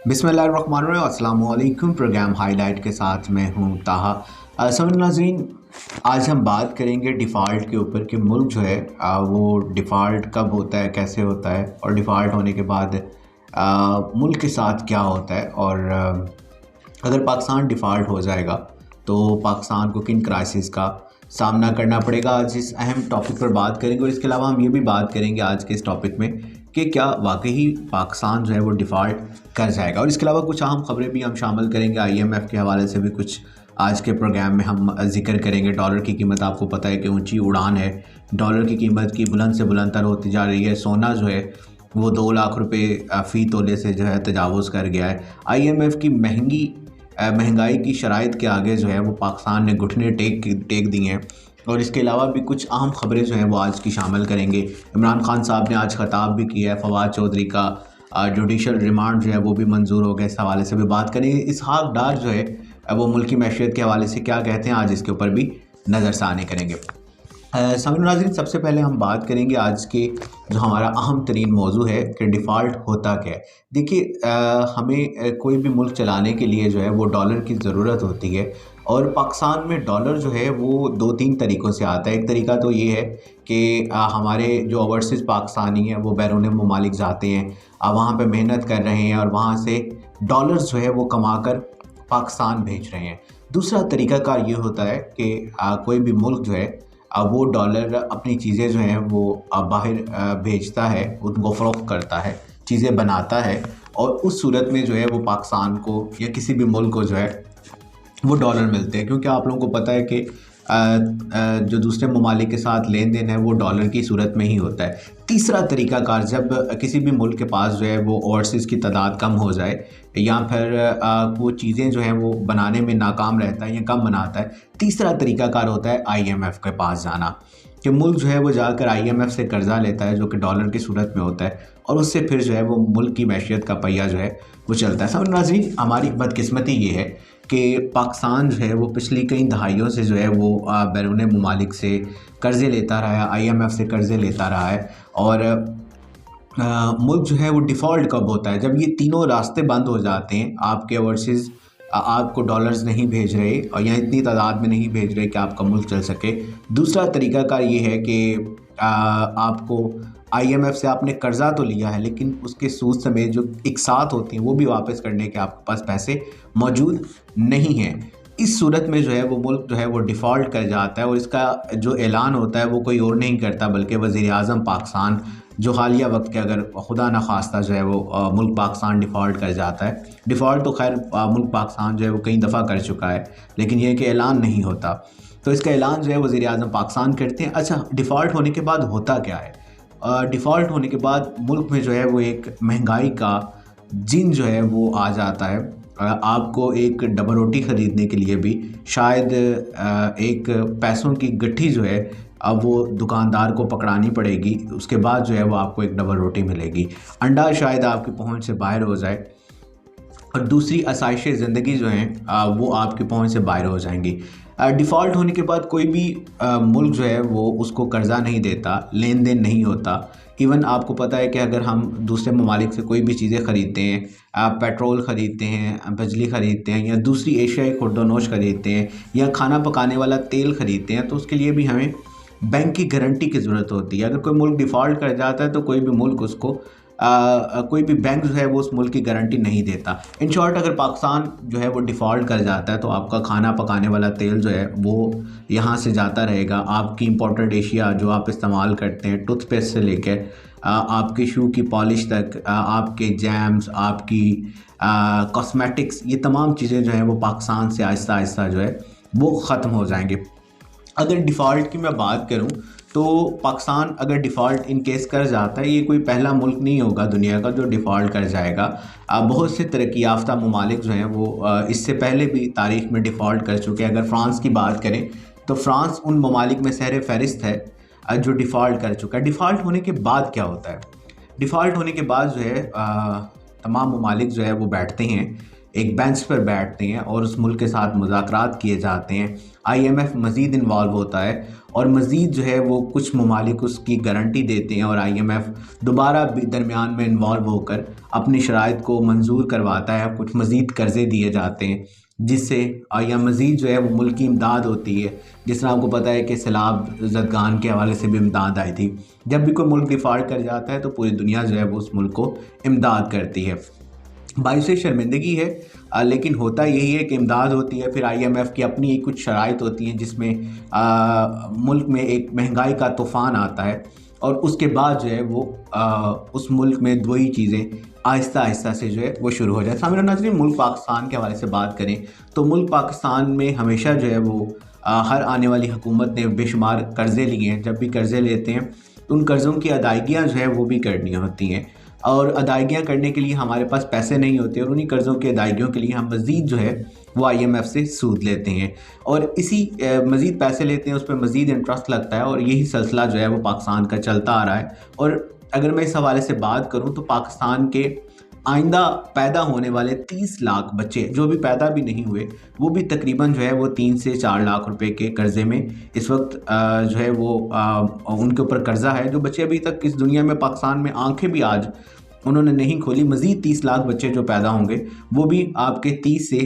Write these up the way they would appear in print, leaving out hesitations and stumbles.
बिस्मिल्लाहिर्रहमानिर्रहीम, अस्सलाम वालेकुम। प्रोग्राम हाईलाइट के साथ मैं हूँ ताहा। समझ नाज़रीन, आज हम बात करेंगे डिफ़ॉल्ट के ऊपर कि मुल्क जो है वो डिफ़ॉल्ट कब होता है, कैसे होता है और डिफ़ॉल्ट होने के बाद मुल्क के साथ क्या होता है। और अगर पाकिस्तान डिफ़ॉल्ट हो जाएगा तो पाकिस्तान को किन क्राइसिस का सामना करना पड़ेगा, आज इस अहम टॉपिक पर बात करेंगे। और इसके अलावा हम ये भी बात करेंगे आज के इस टॉपिक में कि क्या वाकई पाकिस्तान जो है वो डिफ़ॉल्ट कर जाएगा। और इसके अलावा कुछ अहम ख़बरें भी हम शामिल करेंगे, IMF के हवाले से भी कुछ आज के प्रोग्राम में हम जिक्र करेंगे। डॉलर की कीमत आपको पता है कि ऊंची उड़ान है, डॉलर की कीमत की बुलंद से बुलंदतर होती जा रही है। सोना जो है वो 2 लाख रुपए फ़ी तोले से जो है तजावुज़ कर गया है। IMF की महंगाई की शराइत के आगे जो है वो पाकिस्तान ने घुटने टेक दिए हैं। और इसके अलावा भी कुछ अहम ख़बरें जो हैं वो आज की शामिल करेंगे। इमरान खान साहब ने आज ख़िताब भी किया है, फवाद चौधरी का जुडिशल रिमांड जो है वो भी मंजूर हो गया, इस हवाले से भी बात करेंगे। इसहाक डार जो है वो मुल्की मैशियत के हवाले से क्या कहते हैं, आज इसके ऊपर भी नज़रसानी करेंगे। सामईन नाज़रीन, सबसे पहले हम बात करेंगे आज के जो हमारा अहम तरीन मौजू है कि डिफ़ॉल्ट होता क्या है। देखिए, हमें कोई भी मुल्क चलाने के लिए जो है वो डॉलर की ज़रूरत होती है। और पाकिस्तान में डॉलर जो है वो 2-3 तरीक़ों से आता है। एक तरीका तो ये है कि हमारे जो ओवरसीज़ पाकिस्तानी हैं वो बैरून ममालिक जाते हैं, वहाँ पे मेहनत कर रहे हैं और वहाँ से डॉलर्स जो है वो कमा कर पाकिस्तान भेज रहे हैं। दूसरा तरीक़ाकार ये होता है कि कोई भी मुल्क जो है वो डॉलर अपनी चीज़ें जो हैं वो बाहर भेजता है, उनको फ़रोख्त करता है, चीज़ें बनाता है और उस सूरत में जो है वो पाकिस्तान को या किसी भी मुल्क को जो है वो डॉलर मिलते हैं। क्योंकि आप लोगों को पता है कि जो दूसरे ममालिक के साथ लेन देन है वो डॉलर की सूरत में ही होता है। तीसरा तरीक़ाकार, जब किसी भी मुल्क के पास जो है वो ओवरसीज़ की तादाद कम हो जाए या फिर वो चीज़ें जो हैं वो बनाने में नाकाम रहता है या कम बनाता है, तीसरा तरीक़ाकार होता है IMF के पास जाना। कि मुल्क जो है वो जाकर IMF से कर्ज़ा लेता है जो कि डॉलर की सूरत में होता है और उससे फिर जो है वो मुल्क की मैशियत का पहिया जो है वो चलता है। समझ नाज़रीन, हमारी बदकिस्मती ये है कि पाकिस्तान जो है वो पिछली कई दहाइयों से जो है वो बैरून ममालिक से कर्ज़े लेता रहा है, IMF से कर्ज़े लेता रहा है। और मुल्क जो है वो डिफ़ॉल्ट कब होता है, जब ये तीनों रास्ते बंद हो जाते हैं, आपके ओवरसीज़ आपको डॉलर्स नहीं भेज रहे और या इतनी तादाद में नहीं भेज रहे कि आपका मुल्क चल सके। दूसरा तरीक़ाकार ये है कि आपको IMF से आपने कर्ज़ा तो लिया है लेकिन उसके सूद समेत जो इकसात होती हैं वो भी वापस करने के आपके पास पैसे मौजूद नहीं हैं। इस सूरत में जो है वो मुल्क जो है वो डिफ़ॉल्ट कर जाता है और इसका जो ऐलान होता है वो कोई और नहीं करता बल्कि वज़ीर-ए-आज़म पाकिस्तान, जो हालिया वक्त के अगर खुदा न खास्ता जो है वो मुल्क पाकिस्तान डिफ़ॉल्ट कर जाता है। डिफ़ॉल्ट तो खैर मुल्क पाकिस्तान जो है वो कई दफ़ा कर चुका है, लेकिन यह कि ऐलान नहीं होता, तो इसका ऐलान जो है वज़ीर-ए-आज़म पाकिस्तान करते हैं। अच्छा, डिफ़ॉल्ट होने के बाद होता क्या है? डिफ़ॉल्ट होने के बाद मुल्क में जो है वो एक महंगाई का जिन जो है वो आ जाता है। आपको एक डबल रोटी ख़रीदने के लिए भी शायद एक पैसों की गट्ठी जो है अब वो दुकानदार को पकड़ानी पड़ेगी, उसके बाद जो है वो आपको एक डबल रोटी मिलेगी। अंडा शायद आपकी पहुंच से बाहर हो जाए और दूसरी आसाइशें ज़िंदगी जो हैं वो आपकी पहुंच से बाहर हो जाएंगी। डिफ़ॉल्ट होने के बाद कोई भी मुल्क जो है वो उसको कर्ज़ा नहीं देता, लेन देन नहीं होता। इवन आपको पता है कि अगर हम दूसरे ममालिक से कोई भी चीज़ें ख़रीदते हैं, पेट्रोल ख़रीदते हैं, बिजली ख़रीदते हैं या दूसरी एशियाई खुर्दोनोश ख़रीदते हैं या खाना पकाने वाला तेल ख़रीदते हैं, तो उसके लिए भी हमें बैंक की गारंटी की ज़रूरत होती है। अगर कोई मुल्क डिफ़ॉल्ट कर जाता है तो कोई भी मुल्क उसको कोई भी बैंक जो है वो उस मुल्क की गारंटी नहीं देता। इन शॉर्ट, अगर पाकिस्तान जो है वो डिफ़ॉल्ट कर जाता है तो आपका खाना पकाने वाला तेल जो है वो यहाँ से जाता रहेगा। आपकी इम्पोर्टेड एशिया जो आप इस्तेमाल करते हैं, टूथपेस्ट से लेकर आपके शू की पॉलिश तक, आपके जैम्स, आपकी कॉस्मेटिक्स, ये तमाम चीज़ें जो हैं वो पाकिस्तान से आहिस्ता आहिस्ता जो है वो ख़त्म हो जाएंगे। अगर डिफ़ॉल्ट की मैं बात करूं तो पाकिस्तान अगर डिफ़ॉल्ट इन केस कर जाता है, ये कोई पहला मुल्क नहीं होगा दुनिया का जो डिफ़ॉल्ट कर जाएगा। बहुत से तरक्की याफ्ता ममालिक जो हैं वो इससे पहले भी तारीख़ में डिफ़ॉल्ट कर चुके हैं। अगर फ़्रांस की बात करें तो फ़्रांस उन ममालिक में सहरे फ़हरिस्त है जो डिफ़ॉल्ट कर चुका है। डिफ़ॉल्ट होने के बाद क्या होता है? डिफ़ॉल्ट होने के बाद जो है तमाम ममालिक जो है वो बैठते हैं, एक बेंच पर बैठते हैं और उस मुल्क के साथ मुज़ाकरात किए जाते हैं। IMF मज़ीद इन्वॉल्व होता है और मज़ीद जो है वो कुछ ममालिक उसकी गारंटी देते हैं और IMF दोबारा दरमियान में इन्वॉल्व होकर अपनी शराइत को मंजूर करवाता है, कुछ मज़ीद कर्ज़े दिए जाते हैं जिससे या मज़ीद जो है वो मुल्क की इमदाद होती है। जिस तरह आपको पता है कि सैलाब ज़दगान के हवाले से भी इमदाद आई थी। जब भी कोई मुल्क डिफ़ॉल्ट कर जाता है तो पूरी दुनिया जो है वो उस मुल्क को इमदाद करती है। बाइस शर्मिंदगी है, लेकिन होता यही है कि इमदाद होती है, फिर IMF की अपनी कुछ शराइत होती हैं जिसमें मुल्क में एक महंगाई का तूफ़ान आता है और उसके बाद जो है वो उस मुल्क में वही चीज़ें आहिस्ता आहिस्ता से जो है वो शुरू हो जाए। सामने नाज़रीन, मुल्क पाकिस्तान के हवाले से बात करें तो मुल्क पाकिस्तान में हमेशा जो है वो हर आने वाली हुकूमत ने बेशुमार कर्ज़े लिए हैं। जब भी कर्ज़े लेते हैं तो उन कर्ज़ों की अदायगियाँ जो है वो भी करनी होती हैं और अदायगियाँ करने के लिए हमारे पास पैसे नहीं होते और उन्हीं कर्ज़ों की अदायगियों के लिए हम मज़ीद जो है वो IMF से सूद लेते हैं और इसी मज़ीद पैसे लेते हैं, उस पर मज़ीद इंटरेस्ट लगता है और यही सिलसिला जो है वो पाकिस्तान का चलता आ रहा है। और अगर मैं इस हवाले से बात करूँ तो पाकिस्तान के आइंदा पैदा होने वाले 30 लाख बच्चे जो भी पैदा भी नहीं हुए वो भी तकरीबन जो है वो 3 से 4 लाख रुपए के कर्ज़े में इस वक्त जो है वो उनके ऊपर कर्ज़ा है। जो बच्चे अभी तक इस दुनिया में पाकिस्तान में आंखें भी आज उन्होंने नहीं खोली, मज़ीद 30 लाख बच्चे जो पैदा होंगे वो भी आपके 30 से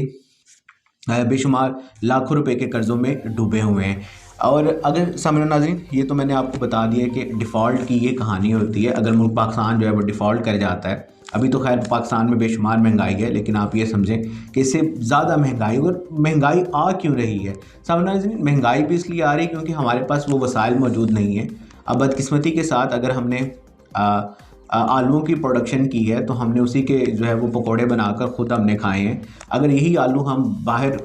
बेशुमार लाखों रुपए के कर्ज़ों में डूबे हुए हैं। और अगर सामने नाज़रीन, ये तो मैंने आपको बता दिया कि डिफ़ॉल्ट की ये कहानी होती है। अगर मुल्क पाकिस्तान जो है वो डिफ़ॉल्ट कर जाता है, अभी तो खैर पाकिस्तान में बेशुमार महंगाई है, लेकिन आप ये समझें कि इससे ज़्यादा महंगाई, और महंगाई आ क्यों रही है सामने नाज़रीन? महंगाई भी इसलिए आ रही है क्योंकि हमारे पास वो वसाइल मौजूद नहीं है। अब बदकिस्मती के साथ अगर हमने आलूओं की प्रोडक्शन की है तो हमने उसी के जो है वो पकोड़े बनाकर ख़ुद हमने खाए हैं। अगर यही आलू हम बाहर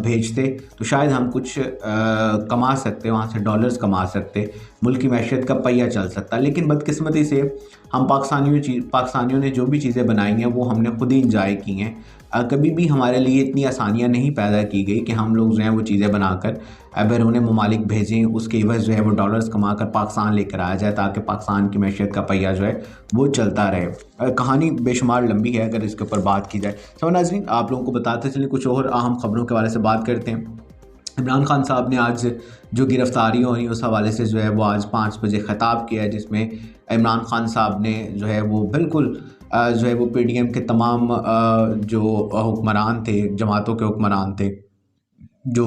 भेजते तो शायद हम कुछ कमा सकते, वहाँ से डॉलर्स कमा सकते, मुल्क की मैशत का पहिया चल सकता। लेकिन बदकिस्मती से हम पाकिस्तानियों ने जो भी चीज़ें बनाई हैं वो हमने खुद ही इंजॉय की हैं। कभी भी हमारे लिए इतनी आसानियाँ नहीं पैदा की गई कि हम लोग जो हैं वो चीज़ें बनाकर बैरून ममालिक भेजें, उसके एवज़ जो है वो डॉलर्स कमा कर पाकिस्तान लेकर आया जाए ताकि पाकिस्तान की मैशत का पहिया जो है वो चलता रहे। कहानी बेशुमार लंबी है अगर इसके ऊपर बात की जाए। तो नाज़रीन, आप लोगों को बताते चलें कुछ और अहम ख़बरों के हवाले से बात करते हैं। इमरान खान साहब ने आज जो गिरफ्तारी हो रही उस हवाले से जो है वो आज 5 बजे ख़िताब किया है, जिसमें इमरान खान साहब ने जो है वो बिल्कुल जो है वो PDM के तमाम जो हुक्मरान थे, जमातों के हुक्मरान थे, जो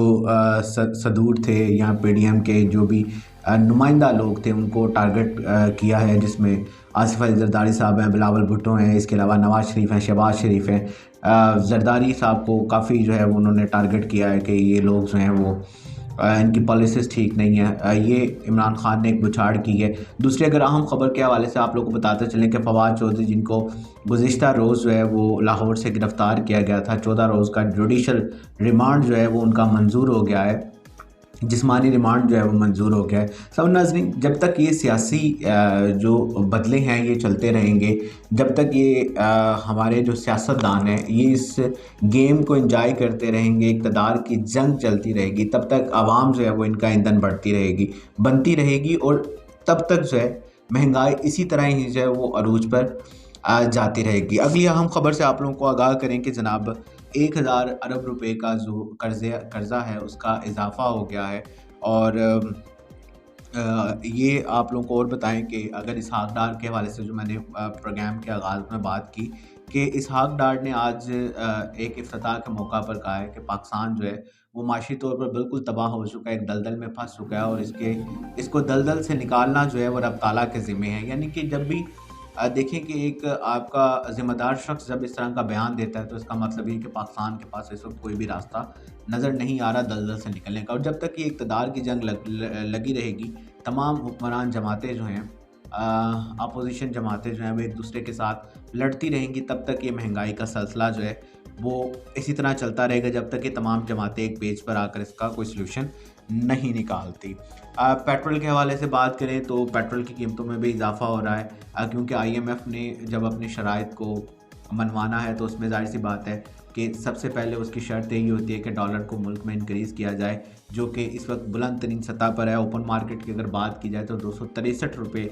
सदूर थे या PDM के जो भी नुमाइंदा लोग थे उनको टारगेट किया है, जिसमें आसिफ अली जरदारी साहब हैं, बिलावल भुट्टो हैं, इसके अलावा नवाज़ शरीफ हैं, शहबाज शरीफ हैं। जरदारी साहब को काफ़ी जो है वो उन्होंने टारगेट किया है कि ये लोग जो हैं वो इनकी पॉलिसीज़ ठीक नहीं है। ये इमरान खान ने एक बुछाड़ की है। दूसरी अगर अहम ख़बर के हवाले से आप लोगों को बताते चलें कि फवाद चौधरी, जिनको गुज़िश्ता रोज़ जो है वो लाहौर से गिरफ़्तार किया गया था, 14 रोज़ का जुडिशल रिमांड जो है वो उनका मंजूर हो गया है, जिस्मानी रिमांड जो है वो मंजूर हो गया है। सब नाज़रीन, जब तक ये सियासी जो बदले हैं ये चलते रहेंगे, जब तक ये हमारे जो सियासतदान हैं ये इस गेम को एंजॉय करते रहेंगे, इक़्तिदार की जंग चलती रहेगी, तब तक आवाम जो है वो इनका ईंधन बनती रहेगी और तब तक जो है महंगाई इसी तरह ही जो है वो अरूज पर जाती रहेगी। अगली अहम ख़बर से आप लोगों को आगाह करें कि जनाब 1000 अरब रुपए का जो कर्ज़ा है उसका इजाफ़ा हो गया है। और ये आप लोगों को और बताएं कि अगर इसहाक डार के हवाले से जो मैंने प्रोग्राम के आगाज़ में बात की कि इसहाक डार ने आज एक इफ्तिताह के मौका पर कहा है कि पाकिस्तान जो है वो माशी तौर पर बिल्कुल तबाह हो चुका है, एक दलदल में फंस चुका है और इसको दलदल से निकालना जो है वो रब ताला के ज़िम्मे है। यानी कि जब भी देखें कि एक आपका ज़िम्मेदार शख्स जब इस तरह का बयान देता है तो इसका मतलब ये कि पाकिस्तान के पास इस वक्त कोई भी रास्ता नज़र नहीं आ रहा दलदल से निकलने का। और जब तक ये इक़्तिदार की जंग लगी रहेगी, तमाम हुक्मरान जमातें जो हैं, अपोजिशन जमातें जो हैं वो एक दूसरे के साथ लड़ती रहेंगी, तब तक ये महंगाई का सिलसिला जो है वो इसी तरह चलता रहेगा जब तक ये तमाम जमातें एक पेज पर आकर इसका कोई सलूशन नहीं निकालती। पेट्रोल के हवाले से बात करें तो पेट्रोल की कीमतों में भी इजाफा हो रहा है क्योंकि IMF ने जब अपनी शराइत को मनवाना है तो उसमें जाहिर सी बात है कि सबसे पहले उसकी शर्त यही होती है कि डॉलर को मुल्क में इंक्रीज़ किया जाए, जो कि इस वक्त बुलंद तरीन सतह पर है। ओपन मार्केट की अगर बात की जाए तो 263 रुपये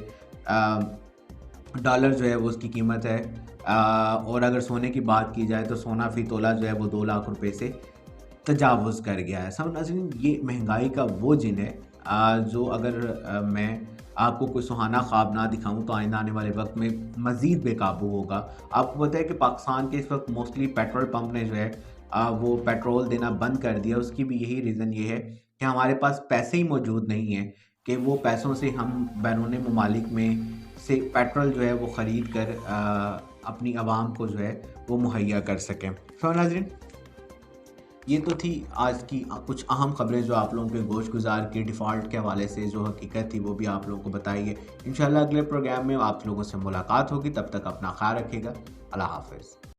डॉलर जो है वो उसकी कीमत है। और अगर सोने की बात की जाए तो सोना फ़ी तोला जो है वो 2 लाख रुपए से तजावुज़ कर गया है। सब नाज़रीन, ये महंगाई का वो जिन है जो अगर मैं आपको कोई सुहाना ख्वाब ना दिखाऊं तो आइंदा आने वाले वक्त में मज़ीद बेकाबू होगा। आपको पता है कि पाकिस्तान के इस वक्त मोस्टली पेट्रोल पंप ने जो है वो पेट्रोल देना बंद कर दिया। उसकी भी यही रीज़न ये है कि हमारे पास पैसे ही मौजूद नहीं हैं कि वो पैसों से हम बैरून ममालिक में से पेट्रोल जो है वो ख़रीद कर अपनी आवाम को जो है वो मुहैया कर सकें। तो नाज़रीन, ये तो थी आज की कुछ अहम खबरें जो आप लोगों के गोश गुजार की डिफ़ॉल्ट के हवाले से जो हकीकत थी वो भी आप लोगों को बताई है। इंशाल्लाह अगले प्रोग्राम में आप लोगों से मुलाकात होगी। तब तक अपना ख्याल रखिएगा। अल्लाह हाफ़िज़।